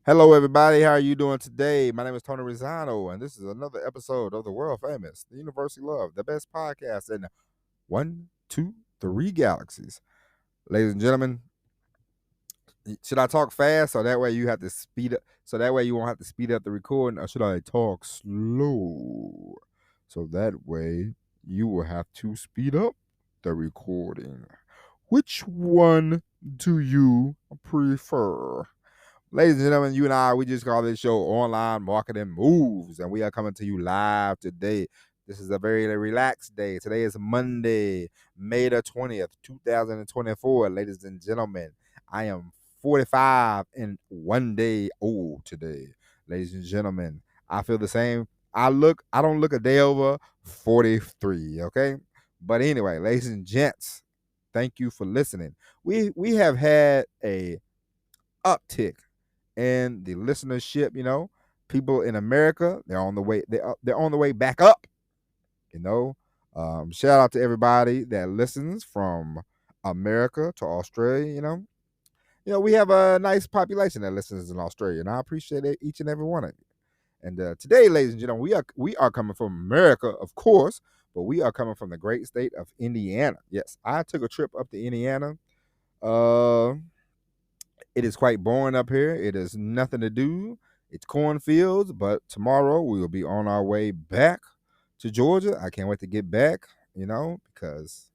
Hello, everybody. How are you doing today? My name is Tony Rizano, and this is another episode of the world famous, the University Love, the best podcast in one, two, three galaxies. Ladies and gentlemen, should I talk fast so that way you have to speed up? So that way you won't have to speed up the recording, or should I talk slow? So that way you will have to speed up the recording. Which one do you prefer? Ladies and gentlemen, you and I, we just call this show Online Marketing Moves, and we are coming to you live today. This is a very relaxed day. Today is Monday, May the 20th, 2024. Ladies and gentlemen, I am 45 and one day old today. Ladies and gentlemen, I feel the same. I don't look a day over 43, okay? But anyway, ladies and gents, thank you for listening. We have had a uptick and the listenership. People in America, they're on the way. They're on the way back up. You know, shout out to everybody that listens from America to Australia. We have a nice population that listens in Australia, and I appreciate it, each and every one of you. And today, ladies and gentlemen, we are coming from America, of course, but we are coming from the great state of Indiana. Yes, I took a trip up to Indiana. Uh, It is quite boring up here. It is nothing to do. It's cornfields, but tomorrow we will be on our way back to Georgia. I can't wait to get back, because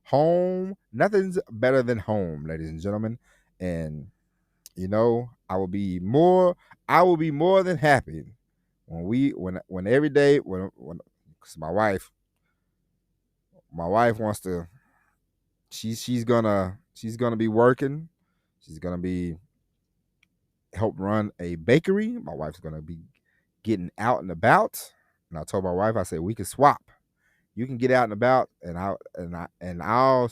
home, nothing's better than home, ladies and gentlemen. And I will be more than happy when every day when cause my wife wants to she's gonna be working. She's gonna be help run a bakery. My wife's gonna be getting out and about. And I told my wife, I said, we can swap. You can get out and about, and I'll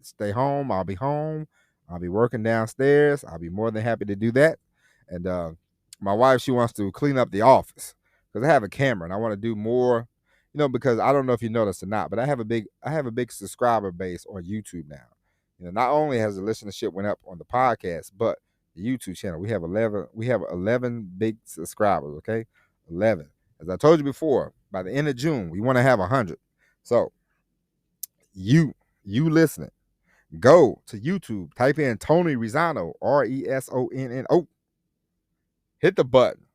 stay home. I'll be home. I'll be working downstairs. I'll be more than happy to do that. And my wife, she wants to clean up the office because I have a camera and I want to do more. Because I don't know if you noticed or not, but I have a big subscriber base on YouTube now. Not only has the listenership went up on the podcast, but the YouTube channel. We have 11 big subscribers. Okay, 11. As I told you before, by the end of June, we want to have 100. So you listening, go to YouTube, type in Tony Rizano, Resonno, hit the button,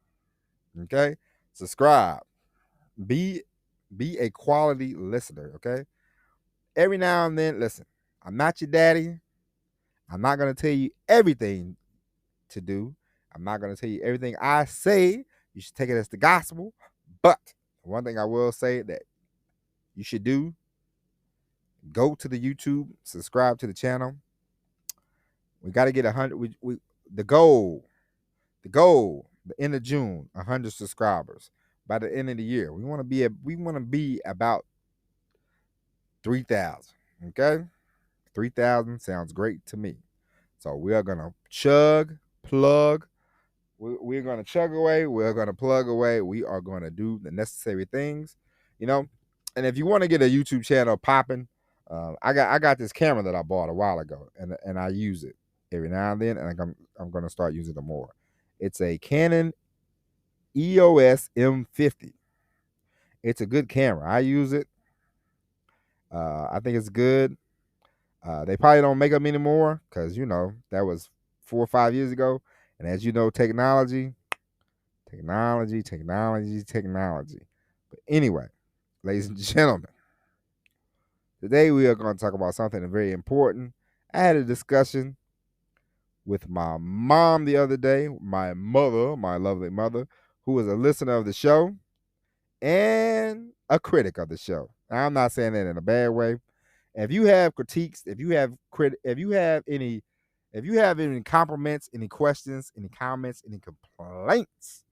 okay? Subscribe. Be a quality listener, okay? Every now and then, listen, I'm not your daddy. I'm not gonna tell you everything to do. I'm not gonna tell you everything I say. You should take it as the gospel. But one thing I will say that you should do, go to the YouTube, subscribe to the channel. We got to get 100. The goal, the end of June, 100 subscribers. By the end of the year, we want to be about 3,000. Okay, 3,000 sounds great to me. So we are gonna plug. We're gonna chug away. We're gonna plug away. We are gonna do the necessary things, you know. And if you want to get a YouTube channel popping, I got this camera that I bought a while ago, and I use it every now and then, and I'm gonna start using it more. It's a Canon EOS M50. It's a good camera. I use it. I think it's good. They probably don't make them anymore because that was 4 or 5 years ago. And as you know, technology. But anyway, ladies and gentlemen, today we are going to talk about something very important. I had a discussion with my mom the other day, my mother, my lovely mother, who is a listener of the show and a critic of the show. Now, I'm not saying that in a bad way. If you have critiques, if you have any compliments, any questions, any comments, any complaints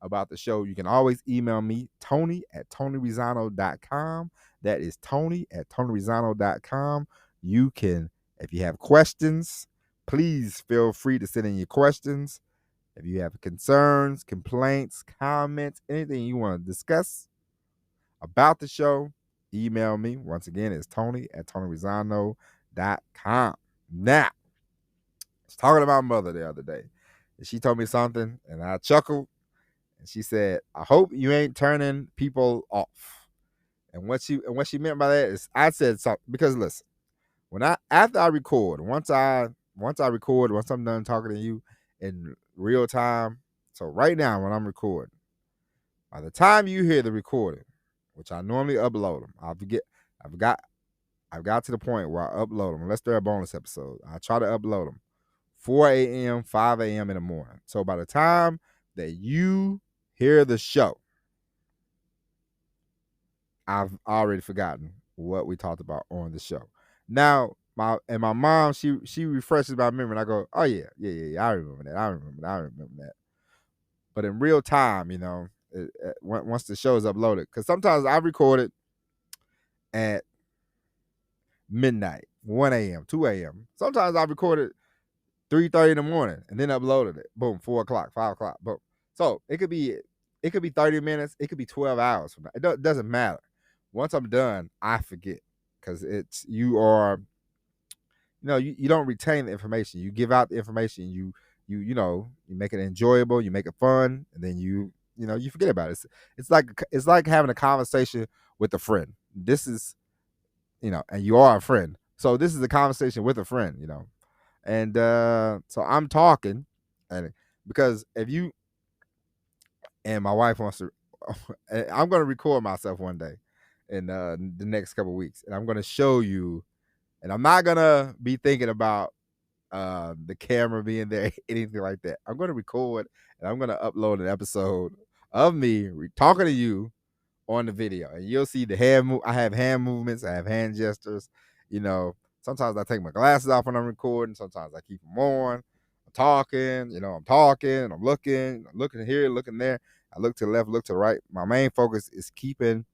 about the show, you can always email me, Tony@TonyRizano.com. That is Tony@TonyRizano.com. You can, if you have questions, please feel free to send in your questions. If you have concerns, complaints, comments, anything you want to discuss about the show, email me. Once again, it's Tony@TonyRizano.com. Now, I was talking to my mother the other day. And she told me something, and I chuckled. And she said, "I hope you ain't turning people off." And what she meant by that is, I said something because listen, when I after I record, once I record, once I'm done talking to you in real time. So right now, when I'm recording, by the time you hear the recording, which I normally upload them, I've got to the point where I upload them, unless they're a bonus episode. I try to upload them 4 a.m., 5 a.m. in the morning. So by the time that you hear the show, I've already forgotten what we talked about on the show. Now, my mom, she refreshes my memory, and I go, "Oh yeah, I remember that. I remember that." But in real time, once the show is uploaded, because sometimes I record it at midnight, 1 a.m., 2 a.m. Sometimes I record it 3:30 in the morning and then uploaded it. Boom, 4 o'clock, 5 o'clock. Boom. So it could be 30 minutes, it could be 12 hours from now. It doesn't matter. Once I'm done, I forget. Because you don't retain the information. You give out the information, you make it enjoyable, you make it fun, and then you forget about it. It's like having a conversation with a friend. This is, and you are a friend. So this is a conversation with a friend. And so I'm talking, and because if you and my wife wants to, I'm going to record myself one day in the next couple of weeks, and I'm going to show you, and I'm not going to be thinking about the camera being there, anything like that. I'm going to record, and I'm going to upload an episode of me talking to you on the video, and you'll see the I have hand movements, I have hand gestures. Sometimes I take my glasses off when I'm recording. Sometimes I keep them on. I'm talking. I'm looking here, looking there. I look to the left, look to the right. My main focus is keeping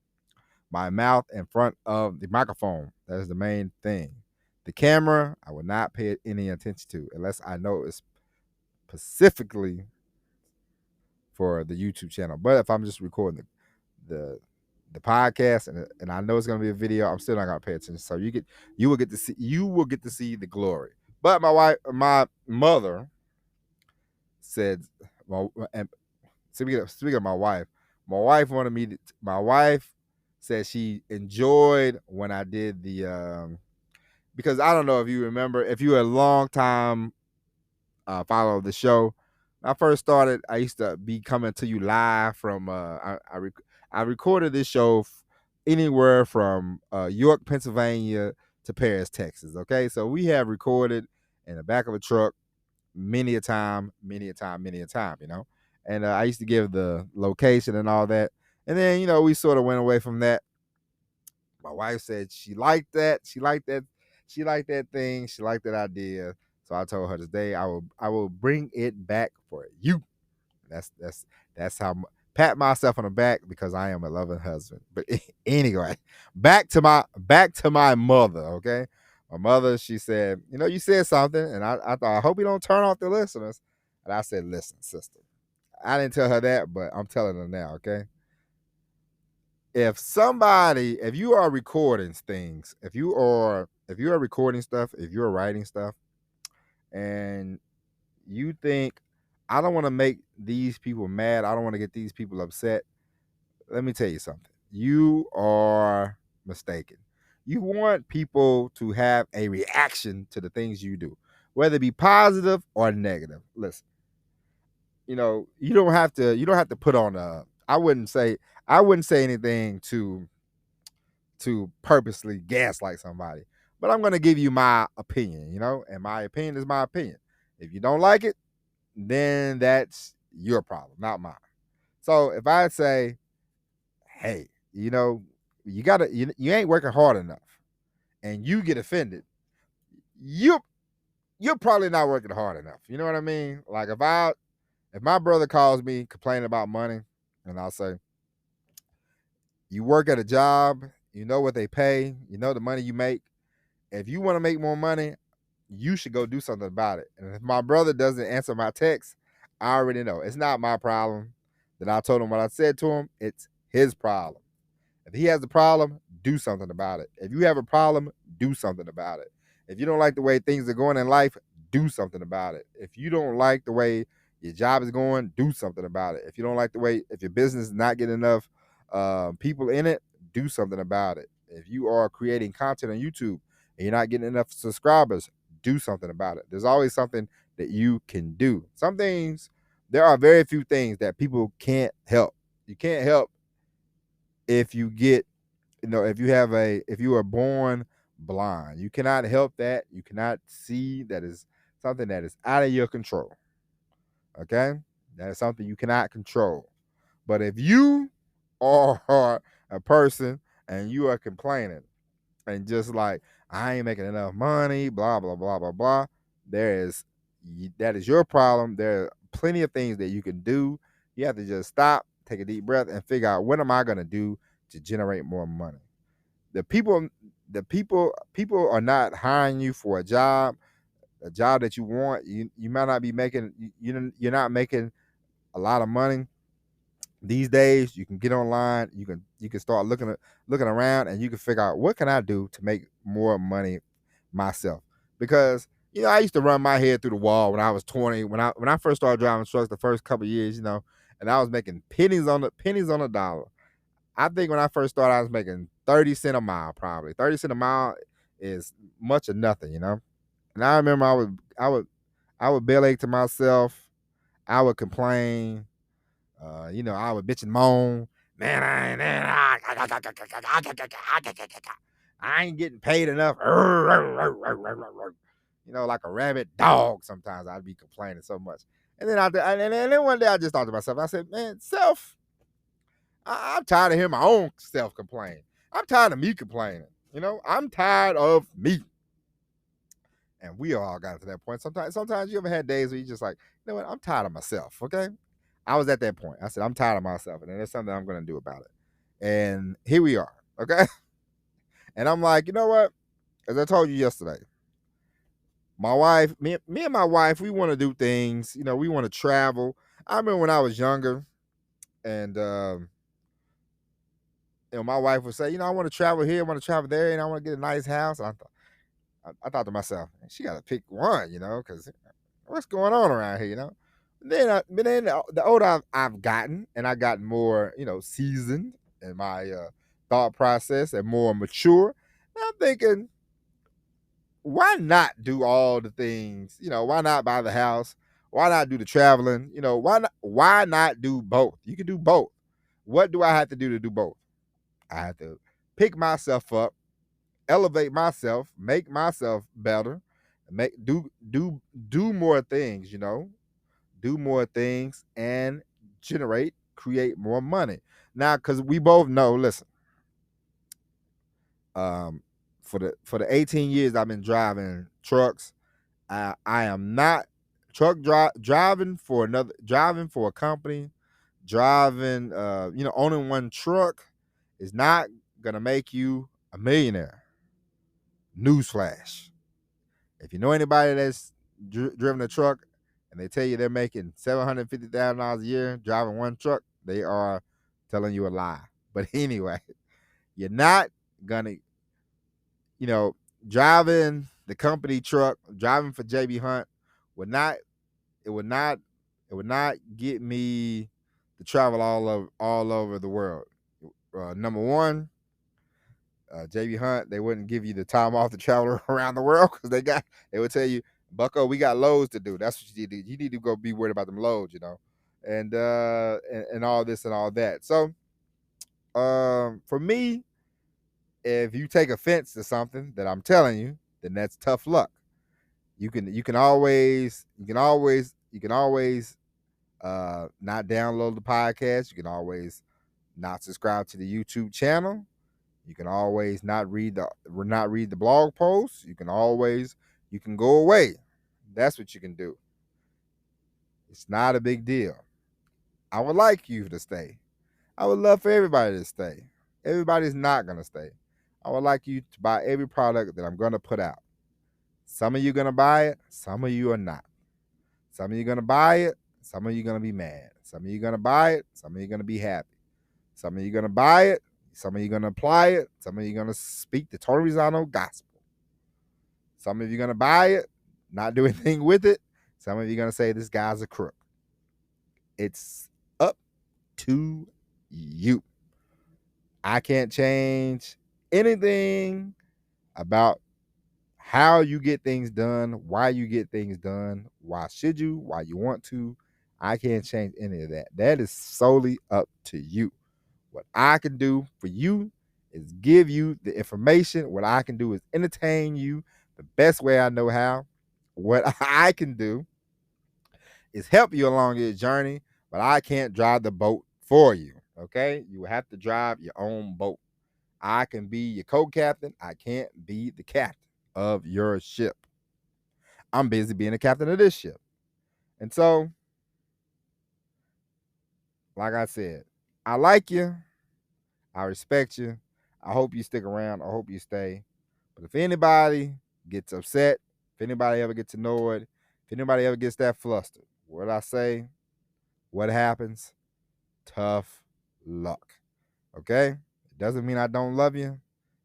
my mouth in front of the microphone. That is the main thing. The camera, I would not pay any attention to unless I know it's specifically for the YouTube channel. But if I'm just recording the podcast and I know it's gonna be a video, I'm still not gonna pay attention. So you will get to see the glory. But my mother said, well, and speaking of my wife wanted me to, my wife said she enjoyed when I did the because I don't know if you remember, if you were a long time follow the show. When I first started, I used to be coming to you live from I recorded this show anywhere from York, Pennsylvania to Paris, Texas. Okay, so we have recorded in the back of a truck many a time. And I used to give the location and all that, and then we sort of went away from that. My wife said she liked that. She liked that thing. She liked that idea. So I told her today I will bring it back for you. That's how pat myself on the back because I am a loving husband. But anyway, back to my mother. Okay, my mother, she said, you said something, and I thought, I hope you don't turn off the listeners. And I said, listen, sister, I didn't tell her that, but I'm telling her now. Okay. If you are recording things, if you are recording stuff, if you're writing stuff, and you think, I don't want to make these people mad, I don't want to get these people upset, let me tell you something. You are mistaken. You want people to have a reaction to the things you do, whether it be positive or negative. Listen, you don't have to put on I wouldn't say anything to purposely gaslight somebody. But I'm going to give you my opinion, and my opinion is my opinion. If you don't like it, then that's your problem, not mine. So if I say, hey, you ain't working hard enough, and you get offended, you're probably not working hard enough. You know what I mean? Like if my brother calls me complaining about money, and I'll say, you work at a job, you know what they pay, you know the money you make. If you want to make more money, you should go do something about it. And if my brother doesn't answer my text, I already know it's not my problem that I told him what I said to him. It's his problem. If he has a problem, do something about it. If you have a problem, do something about it. If you don't like the way things are going in life, do something about it. If you don't like the way Your job is going, do something about it. If you don't like the way, if your business is not getting enough people in it, do something about it. If you are creating content on YouTube and you're not getting enough subscribers, do something about it. There's always something that you can do. Some things, there are very few things that people can't help. You can't help if you get, if you are born blind. You cannot help that. You cannot see. That is something that is out of your control. Okay? That is something you cannot control. But if you are a person and you are complaining and just like, I ain't making enough money, blah, blah, blah, blah, blah, that is your problem. There are plenty of things that you can do. You have to just stop, take a deep breath, and figure out, what am I going to do to generate more money? The people are not hiring you for a job that you want. You might not be making, you're not making a lot of money these days. You can get online, you can start looking around, and you can figure out, what can I do to make more money myself? Because I used to run my head through the wall when I was 20, when I first started driving trucks the first couple of years, and I was making pennies on the dollar. I think when I first started, I was making 30 cents a mile. Probably 30 cents a mile is much of nothing, And I remember I would bellyache to myself. I would complain. I would bitch and moan. Man, I ain't getting paid enough. Like a rabid dog. Sometimes I'd be complaining so much. And then one day I just thought to myself. I said, man, I'm tired of hearing my own self complain. I'm tired of me complaining. I'm tired of me. And we all got to that point. Sometimes you ever had days where you just like, you know what? I'm tired of myself. Okay. I was at that point. I said, I'm tired of myself. And there's something I'm going to do about it. And here we are. Okay. And I'm like, you know what? As I told you yesterday, my wife, me and my wife, we want to do things. We want to travel. I remember when I was younger, and my wife would say, I want to travel here, I want to travel there, and I want to get a nice house. And I thought to myself, she got to pick one, because what's going on around here, Then the older I've gotten, and I got more, seasoned in my thought process and more mature, I'm thinking, why not do all the things? Why not buy the house? Why not do the traveling? Why not do both? You can do both. What do I have to do to do both? I have to pick myself up, elevate myself, make myself better, do more things, do more things, and create more money. Now, because we both know, listen, for the 18 years I've been driving trucks, I am not driving for a company, owning one truck is not gonna make you a millionaire. Newsflash. If you know anybody that's driven a truck and they tell you they're making $750,000 a year driving one truck, they are telling you a lie. But anyway, you're not gonna, driving the company truck, driving for JB Hunt would not it would not get me to travel all over the world. Number one, JB Hunt, they wouldn't give you the time off to travel around the world because they would tell you, Bucko, we got loads to do. That's what you need to do. You need to go be worried about them loads, and all this and all that. So for me, if you take offense to something that I'm telling you, then that's tough luck. You can always not download the podcast. You can always not subscribe to the YouTube channel. You can always not read the blog posts. You can go away. That's what you can do. It's not a big deal. I would like you to stay. I would love for everybody to stay. Everybody's not going to stay. I would like you to buy every product that I'm going to put out. Some of you are going to buy it. Some of you are not. Some of you are going to buy it. Some of you are going to be mad. Some of you are going to buy it. Some of you are going to be happy. Some of you are going to buy it. Some of you are going to apply it. Some of you are going to speak the Tony Rizzano gospel. Some of you are going to buy it, not do anything with it. Some of you are going to say this guy's a crook. It's up to you. I can't change anything about how you get things done, why you get things done, why should you, why you want to. I can't change any of that. That is solely up to you. What I can do for you is give you the information. What I can do is entertain you the best way I know how. What I can do is help you along your journey, but I can't drive the boat for you. Okay? You have to drive your own boat. I can be your co-captain. I can't be the captain of your ship. I'm busy being the captain of this ship. And so, like I said, I like you. I respect you. I hope you stick around. I hope you stay. But if anybody gets upset, if anybody ever gets annoyed, if anybody ever gets that flustered, what I say, what happens, tough luck. Okay? It doesn't mean I don't love you.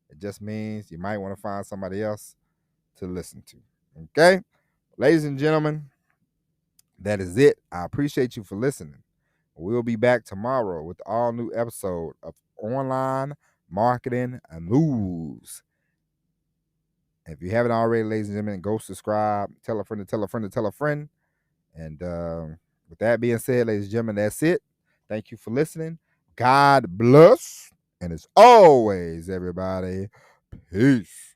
It just means you might want to find somebody else to listen to. Okay? Ladies and gentlemen, that is it. I appreciate you for listening. We'll be back tomorrow with all new episode of Online Marketing and Moves. If you haven't already, ladies and gentlemen, go subscribe, tell a friend to tell a friend to tell a friend. And with that being said, ladies and gentlemen, that's it. Thank you for listening. God bless. And as always, everybody, peace.